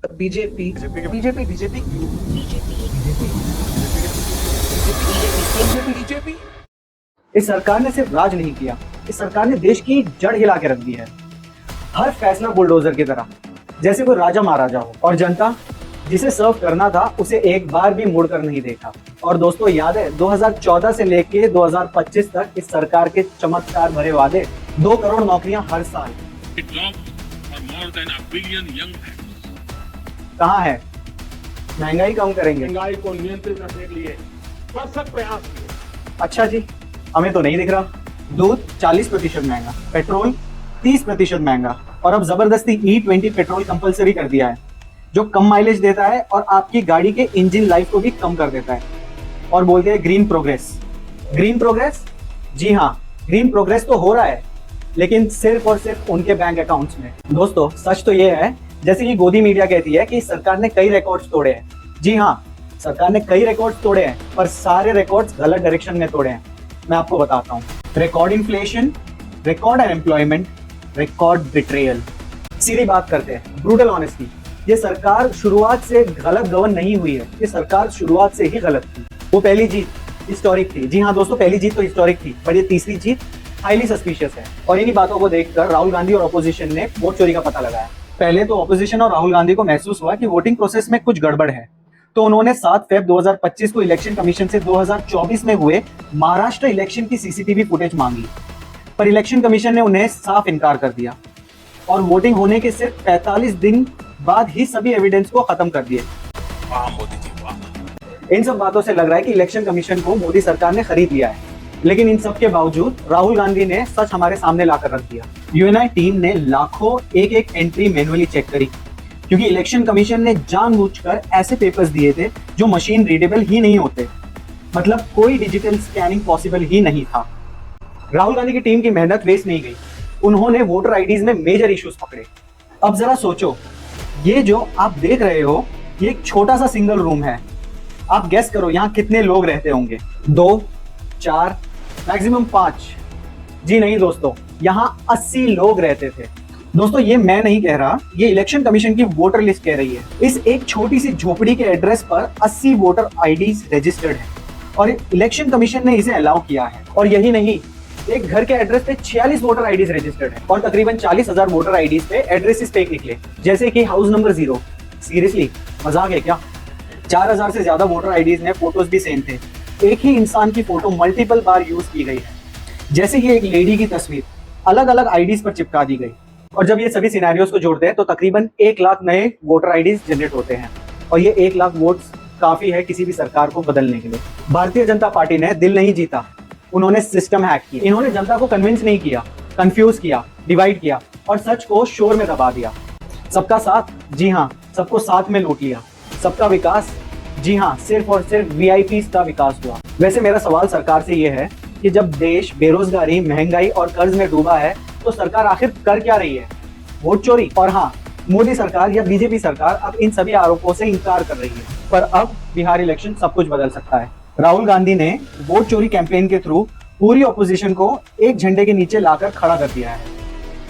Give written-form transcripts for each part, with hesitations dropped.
BJP BJP BJP BJP. इस सरकार ने सिर्फ राज नहीं किया, इस सरकार ने देश की जड़ हिला के रख दी है। हर फैसला बुलडोजर की तरह, जैसे कोई राजा महाराजा हो, और जनता जिसे सर्व करना था उसे एक बार भी मुड़कर नहीं देखा। और दोस्तों याद है 2014 से लेके 2025 तक इस सरकार के चमत्कार भरे वादे, 2 करोड़ नौकरियां हर साल। कहाँ है? महंगाई कम करेंगे, महंगाई को नियंत्रित रखने के लिए भरसक प्रयास किए। अच्छा जी, हमें तो नहीं दिख रहा। दूध 40% महंगा, पेट्रोल 30% महंगा, और अब जबरदस्ती E20 पेट्रोल कंपलसरी कर दिया है, जो कम माइलेज देता है और आपकी गाड़ी के इंजन लाइफ को भी कम कर देता है। और बोलते हैं ग्रीन प्रोग्रेस। Green progress? जी हाँ, ग्रीन प्रोग्रेस तो हो रहा है, लेकिन सिर्फ और सिर्फ उनके बैंक अकाउंट्स में। दोस्तों सच तो ये है, जैसे कि गोदी मीडिया कहती है कि सरकार ने कई रिकॉर्ड्स तोड़े हैं। जी हाँ, सरकार ने कई रिकॉर्ड्स तोड़े हैं, पर सारे रिकॉर्ड्स गलत डायरेक्शन में तोड़े हैं। मैं आपको बताता हूँ। Record inflation, record unemployment, record betrayal. सीधी बात करते हैं, ब्रूटल ऑनेस्टी। ये सरकार शुरुआत से गलत गवर्न नहीं हुई है, ये सरकार शुरुआत से ही गलत थी। वो पहली जीत हिस्टोरिक थी। जी हाँ दोस्तों, पहली जीत तो हिस्टोरिक थी, पर ये तीसरी जीत हाईली सस्पिशियस है। और इन्हीं बातों को देखकर राहुल गांधी और ऑपोजिशन ने वोट चोरी का पता लगाया। पहले तो ऑपोजिशन और राहुल गांधी को महसूस हुआ कि वोटिंग प्रोसेस में कुछ गड़बड़ है, तो उन्होंने 7 फेब 2025 को इलेक्शन कमीशन से 2024 में हुए महाराष्ट्र इलेक्शन की सीसीटीवी फुटेज मांगी, पर इलेक्शन कमीशन ने उन्हें साफ इनकार कर दिया और वोटिंग होने के सिर्फ 45 दिन बाद ही सभी एविडेंस को खत्म कर दिए। वाह मोदी जी वाह। इन सब बातों से लग रहा है कि इलेक्शन कमीशन को मोदी सरकार ने खरीद लिया है, लेकिन इन सब के बावजूद राहुल गांधी ने सच हमारे सामने लाकर रख दिया। यूएनआई टीम ने लाखों एक एंट्री मैन्युअली चेक करी, क्योंकि इलेक्शन कमीशन ने जानबूझकर ऐसे पेपर्स दिए थे जो मशीन रीडेबल ही नहीं होते, मतलब कोई डिजिटल स्कैनिंग पॉसिबल ही नहीं था। राहुल गांधी की टीम की मेहनत वेस्ट नहीं गई, उन्होंने वोटर आईडीज में मेजर इश्यूज पकड़े। अब जरा सोचो, ये जो आप देख रहे हो ये एक छोटा सा सिंगल रूम है। आप गेस करो यहाँ कितने लोग रहते होंगे? 2, 4, मैक्सिमम 5। जी नहीं दोस्तों, यहाँ 80 लोग रहते थे। दोस्तों ये मैं नहीं कह रहा, ये इलेक्शन कमीशन की वोटर लिस्ट कह रही है। इस एक छोटी सी झोपड़ी के एड्रेस पर 80 वोटर आईडीज रजिस्टर्ड है और इलेक्शन कमीशन ने इसे अलाउ किया है। और यही नहीं, एक घर के एड्रेस पे 46 वोटर आईडीज रजिस्टर्ड है और तकरीबन 40,000 वोटर आईडीज पे एड्रेसेस फेक निकले, जैसे कि हाउस नंबर 0। सीरियसली मजाक है क्या? 4000 से ज्यादा वोटर आईडीज में फोटोज भी सेम थे। एक ही इंसान की फोटो मल्टीपल बार यूज की गई है, जैसे कि एक लेडी की तस्वीर अलग अलग आईडीज पर चिपका दी गई। और जब ये सभी सिनेरियोस को जोड़ते हैं तो तकरीबन 1 लाख नए वोटर आईडीज जनरेट होते हैं, और ये 1 लाख वोट्स काफी है किसी भी सरकार को बदलने के लिए। भारतीय जनता पार्टी ने दिल नहीं जीता, उन्होंने सिस्टम हैक किया। इन्होंने जनता को कन्विंस नहीं किया, कंफ्यूज किया, डिवाइड किया और सच को शोर में दबा दिया। सबका साथ? जी हाँ, सबको साथ में लूट लिया। सबका विकास? जी हाँ, सिर्फ और सिर्फ वीआईपीज़ का विकास हुआ। वैसे मेरा सवाल सरकार से यह है कि जब देश बेरोजगारी, महंगाई और कर्ज में डूबा है तो सरकार आखिर कर क्या रही है? वोट चोरी? और हाँ, मोदी सरकार या बीजेपी सरकार अब इन सभी आरोपों से इनकार कर रही है। पर अब बिहार इलेक्शन सब कुछ बदल सकता है। राहुल गांधी ने वोट चोरी कैंपेन के थ्रू पूरी ऑपोजिशन को एक झंडे के नीचे लाकर खड़ा कर दिया है।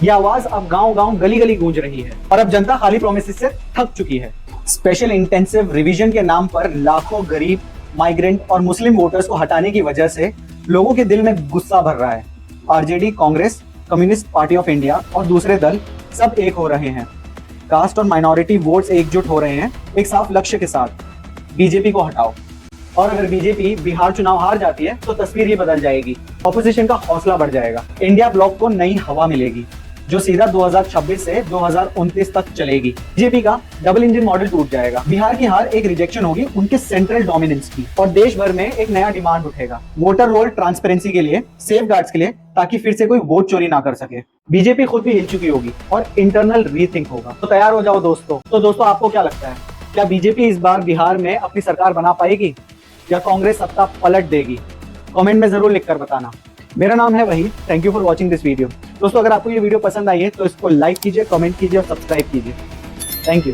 यह आवाज अब गांव-गांव, गली-गली गूंज रही है और अब जनता खाली प्रोमिसेस से थक चुकी है। स्पेशल इंटेंसिव रिवीजन के नाम पर लाखों गरीब, माइग्रेंट और मुस्लिम वोटर्स को हटाने की वजह से लोगों के दिल में गुस्सा भर रहा है। RJD, Congress, communist party of India और दूसरे दल सब एक हो रहे हैं। कास्ट और माइनॉरिटी वोट्स एकजुट हो रहे हैं एक साफ लक्ष्य के साथ, बीजेपी को हटाओ। और अगर बीजेपी बिहार चुनाव हार जाती है तो तस्वीर ही बदल जाएगी, ऑपोजिशन का हौसला बढ़ जाएगा, इंडिया ब्लॉक को नई हवा मिलेगी जो सीधा 2026 से 2029 तक चलेगी। बीजेपी का डबल इंजन मॉडल टूट जाएगा, बिहार की हार एक रिजेक्शन होगी उनके सेंट्रल डोमिनेंस की, और देश भर में एक नया डिमांड उठेगा वोटर रोल ट्रांसपेरेंसी के लिए, सेफ गार्ड्स के लिए, ताकि फिर से कोई वोट चोरी ना कर सके। बीजेपी खुद भी हिल चुकी होगी और इंटरनल रीथिंक होगा। तो तैयार हो जाओ दोस्तों। तो दोस्तों आपको क्या लगता है, क्या बीजेपी इस बार बिहार में अपनी सरकार बना पाएगी या कांग्रेस सत्ता पलट देगी? कमेंट में जरूर लिखकर बताना। मेरा नाम है Waheed. Thank you for watching this video. दोस्तों अगर आपको ये वीडियो पसंद आई है तो इसको लाइक कीजिए, कमेंट कीजिए और सब्सक्राइब कीजिए। Thank you.